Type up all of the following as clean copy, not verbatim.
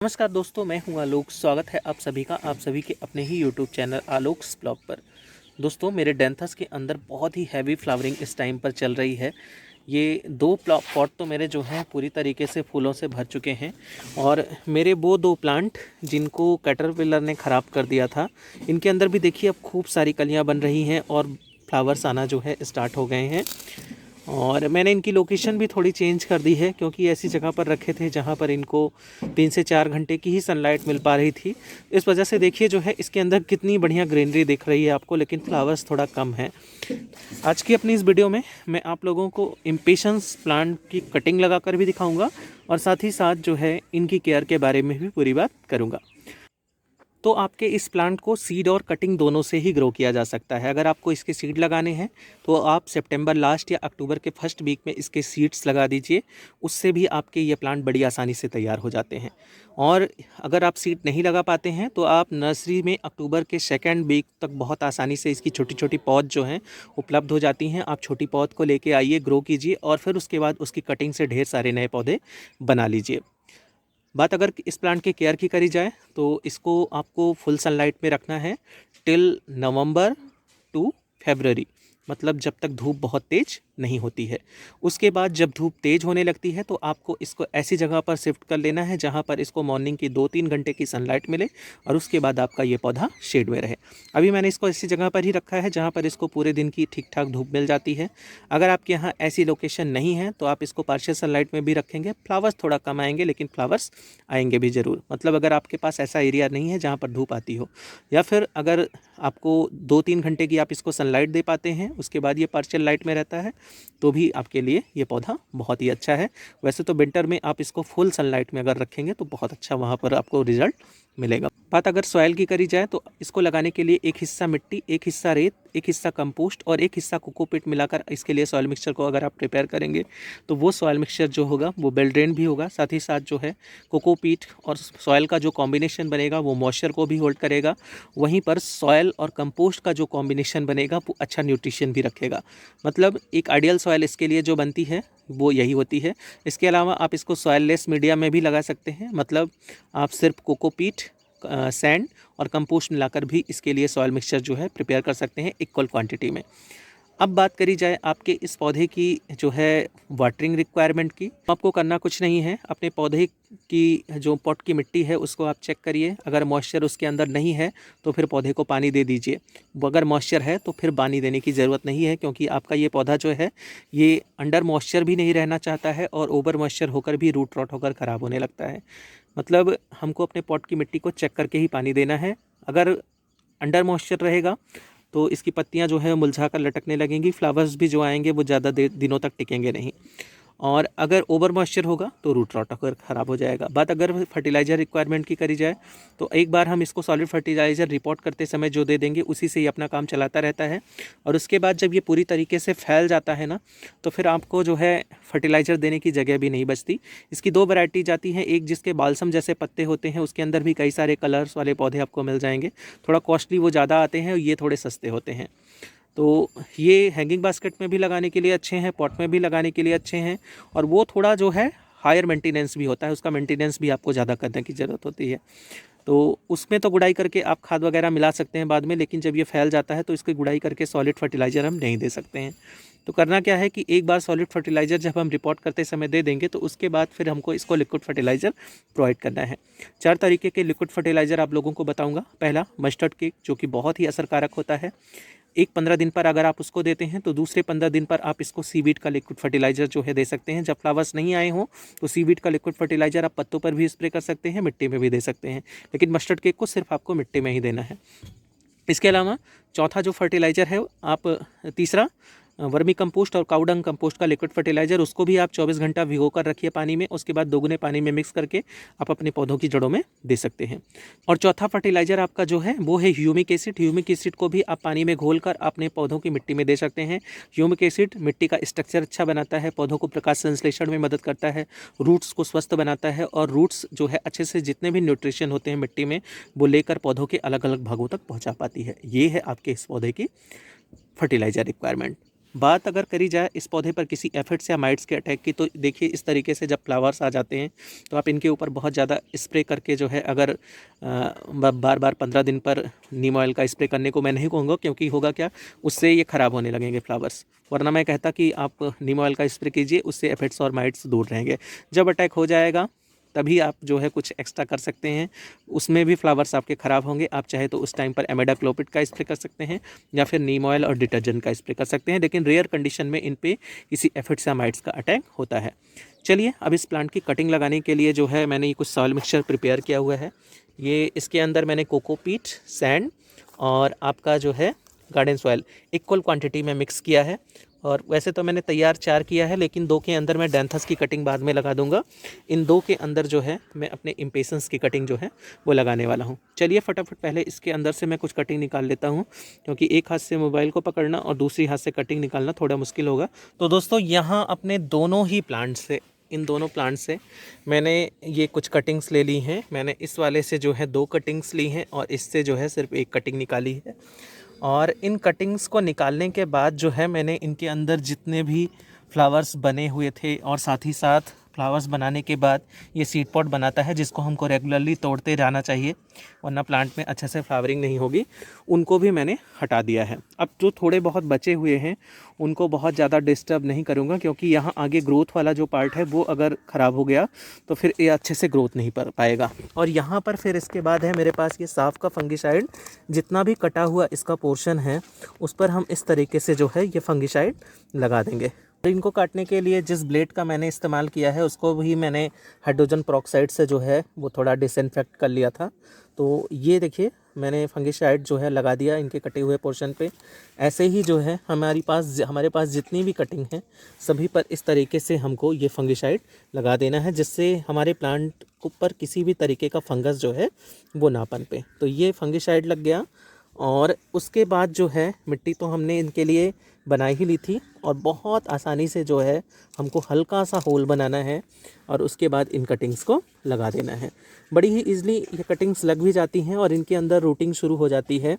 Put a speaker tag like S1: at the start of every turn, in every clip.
S1: नमस्कार दोस्तों, मैं हूं आलोक। स्वागत है आप सभी का आप सभी के अपने ही यूट्यूब चैनल आलोक्स ब्लॉग पर। दोस्तों, मेरे डेंथस के अंदर बहुत ही हैवी फ्लावरिंग इस टाइम पर चल रही है। ये दो पॉट तो मेरे जो हैं पूरी तरीके से फूलों से भर चुके हैं और मेरे वो दो प्लांट जिनको कैटरपिलर ने ख़राब कर दिया था, इनके अंदर भी देखिए अब खूब सारी कलियाँ बन रही हैं और फ्लावर्स आना जो है स्टार्ट हो गए हैं। और मैंने इनकी लोकेशन भी थोड़ी चेंज कर दी है क्योंकि ऐसी जगह पर रखे थे जहाँ पर इनको 3 से 4 घंटे की ही सनलाइट मिल पा रही थी। इस वजह से देखिए जो है इसके अंदर कितनी बढ़िया ग्रीनरी दिख रही है आपको, लेकिन फ्लावर्स थोड़ा कम है। आज की अपनी इस वीडियो में मैं आप लोगों को इम्पेशंस प्लांट की कटिंग लगाकर भी दिखाऊंगा और साथ ही साथ जो है इनकी केयर के बारे में भी पूरी बात करूँगा। तो आपके इस प्लांट को सीड और कटिंग दोनों से ही ग्रो किया जा सकता है। अगर आपको इसके सीड लगाने हैं तो आप सितंबर लास्ट या अक्टूबर के फर्स्ट वीक में इसके सीड्स लगा दीजिए। उससे भी आपके ये प्लांट बड़ी आसानी से तैयार हो जाते हैं। और अगर आप सीड नहीं लगा पाते हैं तो आप नर्सरी में अक्टूबर के सेकेंड वीक तक बहुत आसानी से इसकी छोटी छोटी पौध जो हैं उपलब्ध हो जाती हैं। आप छोटी पौध को लेके आइए, ग्रो कीजिए और फिर उसके बाद उसकी कटिंग से ढेर सारे नए पौधे बना लीजिए। बात अगर इस प्लांट के केयर की करी जाए तो इसको आपको फुल सनलाइट में रखना है टिल नवंबर टू फरवरी, मतलब जब तक धूप बहुत तेज़ नहीं होती है। उसके बाद जब धूप तेज़ होने लगती है तो आपको इसको ऐसी जगह पर शिफ्ट कर लेना है जहाँ पर इसको मॉर्निंग की 2-3 घंटे की सनलाइट मिले और उसके बाद आपका ये पौधा शेड में रहे। अभी मैंने इसको ऐसी जगह पर ही रखा है जहाँ पर इसको पूरे दिन की ठीक ठाक धूप मिल जाती है। अगर आपके यहाँ ऐसी लोकेशन नहीं है तो आप इसको पार्शियल सनलाइट में भी रखेंगे। फ्लावर्स थोड़ा कम आएंगे लेकिन फ्लावर्स आएंगे भी ज़रूर। मतलब अगर आपके पास ऐसा एरिया नहीं है जहाँ पर धूप आती हो, या फिर अगर आपको 2-3 घंटे की आप इसको सनलाइट दे पाते हैं उसके बाद ये पार्शियल लाइट में रहता है तो भी आपके लिए ये पौधा बहुत ही अच्छा है। वैसे तो विंटर में आप इसको फुल सनलाइट में अगर रखेंगे तो बहुत अच्छा वहाँ पर आपको रिजल्ट मिलेगा। बात अगर सॉइल की करी जाए तो इसको लगाने के लिए एक हिस्सा मिट्टी, एक हिस्सा रेत, एक हिस्सा कंपोस्ट और एक हिस्सा कोकोपीट मिलाकर इसके लिए सॉइल मिक्सचर को अगर आप प्रिपेयर करेंगे तो वो सॉइल मिक्सचर जो होगा वो वेल ड्रेन भी होगा। साथ ही साथ जो है कोकोपीट और सॉइल का जो कॉम्बिनेशन बनेगा वो मॉइस्चर को भी होल्ड करेगा। वहीं पर सॉइल और कंपोस्ट का जो कॉम्बिनेशन बनेगा वो अच्छा न्यूट्रिशन भी रखेगा। मतलब एक आइडियल सॉइल इसके लिए जो बनती है वो यही होती है। इसके अलावा आप इसको सॉइल लेस मीडिया में भी लगा सकते हैं। मतलब आप सिर्फ कोकोपीट, सैंड और कंपोस्ट मिलाकर भी इसके लिए सॉइल मिक्सचर जो है प्रिपेयर कर सकते हैं इक्वल क्वांटिटी में। अब बात करी जाए आपके इस पौधे की जो है वाटरिंग रिक्वायरमेंट की, आपको करना कुछ नहीं है। अपने पौधे की जो पॉट की मिट्टी है उसको आप चेक करिए। अगर मॉइस्चर उसके अंदर नहीं है तो फिर पौधे को पानी दे दीजिए। अगर मॉइस्चर है तो फिर पानी देने की ज़रूरत नहीं है क्योंकि आपका ये पौधा जो है ये अंडर मॉइस्चर भी नहीं रहना चाहता है और ओवर मॉइस्चर होकर भी रूट रॉट होकर ख़राब होने लगता है। मतलब हमको अपने पॉट की मिट्टी को चेक करके ही पानी देना है। अगर अंडर मॉइस्चर रहेगा तो इसकी पत्तियां जो है मुरझा कर लटकने लगेंगी। फ्लावर्स भी जो आएंगे वो ज़्यादा दिनों तक टिकेंगे नहीं। और अगर ओवर मॉइस्चर होगा तो रूट रॉट होकर ख़राब हो जाएगा। बात अगर फर्टिलाइज़र रिक्वायरमेंट की करी जाए तो एक बार हम इसको सॉलिड फर्टिलाइज़र रिपोर्ट करते समय जो दे देंगे उसी से ही अपना काम चलाता रहता है। और उसके बाद जब ये पूरी तरीके से फैल जाता है ना तो फिर आपको जो है फर्टिलाइज़र देने की जगह भी नहीं बचती। इसकी दो वैरायटी जाती हैं, एक जिसके बालसम जैसे पत्ते होते हैं उसके अंदर भी कई सारे कलर्स वाले पौधे आपको मिल जाएंगे। थोड़ा कॉस्टली वो ज़्यादा आते हैं और ये थोड़े सस्ते होते हैं। तो ये हैंगिंग बास्केट में भी लगाने के लिए अच्छे हैं, पॉट में भी लगाने के लिए अच्छे हैं। और वो थोड़ा जो है हायर मेंटेनेंस भी होता है, उसका मेंटेनेंस भी आपको ज़्यादा करने की ज़रूरत होती है। तो उसमें तो गुड़ाई करके आप खाद वगैरह मिला सकते हैं बाद में, लेकिन जब ये फैल जाता है तो इसकी गुड़ाई करके सॉलिड फर्टिलाइज़र हम नहीं दे सकते हैं। तो करना क्या है कि एक बार सॉलिड फर्टिलाइज़र जब हम रिपोर्ट करते समय दे देंगे तो उसके बाद फिर हमको इसको लिक्विड फर्टिलाइज़र प्रोवाइड करना है। 4 तरीके के लिक्विड फर्टिलाइज़र आप लोगों को बताऊंगा। पहला मस्टर्ड केक, जो कि बहुत ही असरकारक होता है। एक 15 दिन पर अगर आप उसको देते हैं तो दूसरे 15 दिन पर आप इसको सीवीड का लिक्विड फर्टिलाइज़र जो है दे सकते हैं। जब फ्लावर्स नहीं आए हों तो सीवीड का लिक्विड फर्टिलाइज़र आप पत्तों पर भी स्प्रे कर सकते हैं, मिट्टी में भी दे सकते हैं, लेकिन मस्टर्ड केक को सिर्फ आपको मिट्टी में ही देना है। इसके अलावा चौथा जो फर्टिलाइज़र है आप तीसरा वर्मी कंपोस्ट और काउडंग कंपोस्ट का लिक्विड फर्टिलाइज़र, उसको भी आप 24 घंटा भिगो कर रखिए पानी में। उसके बाद दोगुने पानी में मिक्स करके आप अपने पौधों की जड़ों में दे सकते हैं। और चौथा फर्टिलाइज़र आपका जो है वो है ह्यूमिक एसिड। ह्यूमिक एसिड को भी आप पानी में घोल कर अपने पौधों की मिट्टी में दे सकते हैं। ह्यूमिक एसिड मिट्टी का स्ट्रक्चर अच्छा बनाता है, पौधों को प्रकाश संश्लेषण में मदद करता है, रूट्स को स्वस्थ बनाता है और रूट्स जो है अच्छे से जितने भी न्यूट्रिशन होते हैं मिट्टी में वो लेकर पौधों के अलग अलग भागों तक पहुँचा पाती है। ये है आपके इस पौधे की फर्टिलाइज़र रिक्वायरमेंट। बात अगर करी जाए इस पौधे पर किसी एफिड्स या माइट्स के अटैक की, तो देखिए इस तरीके से जब फ्लावर्स आ जाते हैं तो आप इनके ऊपर बहुत ज़्यादा स्प्रे करके जो है, अगर बार बार 15 दिन पर नीम ऑयल का स्प्रे करने को मैं नहीं कहूँगा, क्योंकि होगा क्या, उससे ये ख़राब होने लगेंगे फ्लावर्स। वरना मैं कहता कि आप नीम ऑयल का स्प्रे कीजिए, उससे एफिड्स और माइट्स दूर रहेंगे। जब अटैक हो जाएगा तभी आप जो है कुछ एक्स्ट्रा कर सकते हैं, उसमें भी फ्लावर्स आपके ख़राब होंगे। आप चाहे तो उस टाइम पर एमिडाक्लोपिड का स्प्रे कर सकते हैं या फिर नीम ऑयल और डिटर्जेंट का स्प्रे कर सकते हैं, लेकिन रेयर कंडीशन में इन पे किसी एफिड्स या माइट्स का अटैक होता है। चलिए अब इस प्लांट की कटिंग लगाने के लिए जो है मैंने ये कुछ सॉइल मिक्सचर प्रिपेयर किया हुआ है। ये इसके अंदर मैंने कोकोपीट, सैंड और आपका जो है गार्डन सॉइल इक्वल क्वांटिटी में मिक्स किया है। और वैसे तो मैंने तैयार 4 किया है, लेकिन 2 के अंदर मैं डैंथस की कटिंग बाद में लगा दूंगा। इन 2 के अंदर जो है मैं अपने इम्पेशंस की कटिंग जो है वो लगाने वाला हूँ। चलिए फटाफट पहले इसके अंदर से मैं कुछ कटिंग निकाल लेता हूँ, क्योंकि एक हाथ से मोबाइल को पकड़ना और दूसरी हाथ से कटिंग निकालना थोड़ा मुश्किल होगा। तो दोस्तों यहाँ अपने दोनों ही प्लांट से, इन दोनों प्लांट से मैंने ये कुछ कटिंग्स ले ली हैं। मैंने इस वाले से जो है 2 कटिंग्स ली हैं और इससे जो है सिर्फ 1 कटिंग निकाली है। और इन कटिंग्स को निकालने के बाद जो है मैंने इनके अंदर जितने भी फ्लावर्स बने हुए थे, और साथ ही साथ फ्लावर्स बनाने के बाद ये सीड पॉट बनाता है जिसको हमको रेगुलरली तोड़ते रहना चाहिए, वरना प्लांट में अच्छे से फ्लावरिंग नहीं होगी, उनको भी मैंने हटा दिया है। अब जो थोड़े बहुत बचे हुए हैं उनको बहुत ज़्यादा डिस्टर्ब नहीं करूँगा, क्योंकि यहाँ आगे ग्रोथ वाला जो पार्ट है वो अगर ख़राब हो गया तो फिर ये अच्छे से ग्रोथ नहीं कर पाएगा। और यहाँ पर फिर इसके बाद है मेरे पास ये साफ का फंगिसाइड। जितना भी कटा हुआ इसका पोर्शन है उस पर हम इस तरीके से जो है ये फंगिसाइड लगा देंगे। इनको काटने के लिए जिस ब्लेड का मैंने इस्तेमाल किया है उसको भी मैंने हाइड्रोजन पेरोक्साइड से जो है वो थोड़ा डिसइंफेक्ट कर लिया था। तो ये देखिए मैंने फंगिसाइड जो है लगा दिया इनके कटे हुए पोर्शन पे। ऐसे ही जो है हमारे पास जितनी भी कटिंग है सभी पर इस तरीके से हमको ये फंगिसाइड लगा देना है, जिससे हमारे प्लांट पर किसी भी तरीके का फंगस जो है वो ना पनपे। तो ये फंगिसाइड लग गया। और उसके बाद जो है मिट्टी तो हमने इनके लिए बनाई ही ली थी, और बहुत आसानी से जो है हमको हल्का सा होल बनाना है और उसके बाद इन कटिंग्स को लगा देना है। बड़ी ही ईज़िली ये कटिंग्स लग भी जाती हैं और इनके अंदर रूटिंग शुरू हो जाती है।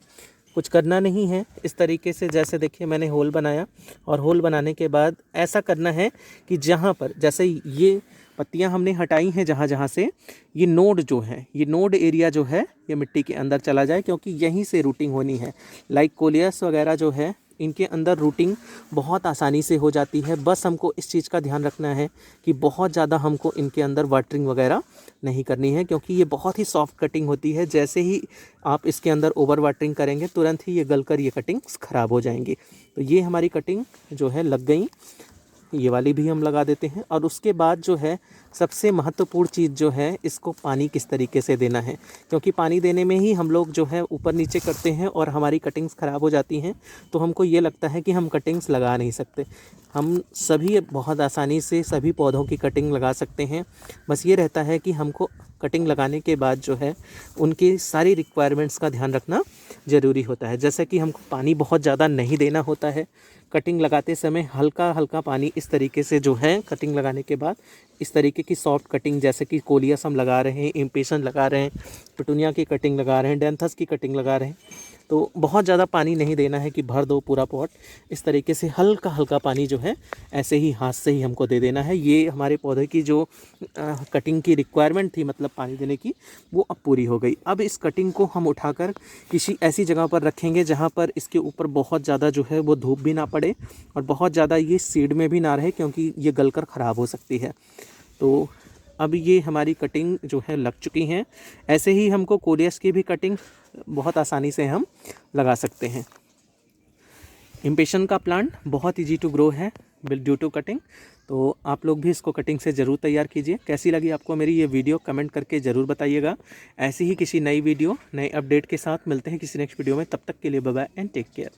S1: कुछ करना नहीं है, इस तरीके से जैसे देखिए मैंने होल बनाया, और होल बनाने के बाद ऐसा करना है कि जहाँ पर जैसे ये पत्तियां हमने हटाई हैं, जहाँ जहाँ से ये नोड जो है, ये नोड एरिया जो है ये मिट्टी के अंदर चला जाए, क्योंकि यहीं से रूटिंग होनी है। लाइक कोलियस वगैरह जो है इनके अंदर रूटिंग बहुत आसानी से हो जाती है। बस हमको इस चीज़ का ध्यान रखना है कि बहुत ज़्यादा हमको इनके अंदर वाटरिंग वगैरह नहीं करनी है, क्योंकि ये बहुत ही सॉफ्ट कटिंग होती है। जैसे ही आप इसके अंदर ओवर वाटरिंग करेंगे तुरंत ही ये गलकर ये कटिंग्स ख़राब हो जाएंगी। तो ये हमारी कटिंग जो है लग गई, ये वाली भी हम लगा देते हैं। और उसके बाद जो है सबसे महत्वपूर्ण चीज़ जो है, इसको पानी किस तरीके से देना है, क्योंकि पानी देने में ही हम लोग जो है ऊपर नीचे करते हैं और हमारी कटिंग्स ख़राब हो जाती हैं। तो हमको ये लगता है कि हम कटिंग्स लगा नहीं सकते। हम सभी बहुत आसानी से सभी पौधों की कटिंग लगा सकते हैं। बस ये रहता है कि हमको कटिंग लगाने के बाद जो है उनकी सारी रिक्वायरमेंट्स का ध्यान रखना ज़रूरी होता है। जैसे कि हमको पानी बहुत ज़्यादा नहीं देना होता है। कटिंग लगाते समय हल्का हल्का पानी इस तरीके से जो है कटिंग लगाने के बाद इस तरीके की सॉफ्ट कटिंग, जैसे कि कोलियस हम लगा रहे हैं, इम्पेशन लगा रहे हैं, पिटूनिया की कटिंग लगा रहे हैं, डैंथस की कटिंग लगा रहे हैं, तो बहुत ज़्यादा पानी नहीं देना है कि भर दो पूरा पॉट। इस तरीके से हल्का हल्का पानी जो है ऐसे ही हाथ से ही हमको दे देना है। ये हमारे पौधे की जो कटिंग की रिक्वायरमेंट थी, मतलब पानी देने की, वो अब पूरी हो गई। अब इस कटिंग को हम उठाकर किसी ऐसी जगह पर रखेंगे जहाँ पर इसके ऊपर बहुत ज़्यादा जो है वो धूप भी ना पड़े और बहुत ज़्यादा ये सीड में भी ना रहे, क्योंकि ये गलकर ख़राब हो सकती है। तो अब ये हमारी कटिंग जो है लग चुकी हैं। ऐसे ही हमको कोलियस की भी कटिंग बहुत आसानी से हम लगा सकते हैं। इम्पेशन का प्लांट बहुत ईजी टू ग्रो है ड्यू टू कटिंग। तो आप लोग भी इसको कटिंग से ज़रूर तैयार कीजिए। कैसी लगी आपको मेरी ये वीडियो कमेंट करके ज़रूर बताइएगा। ऐसी ही किसी नई वीडियो नए अपडेट के साथ मिलते हैं किसी नेक्स्ट वीडियो में। तब तक के लिए bye bye and take care.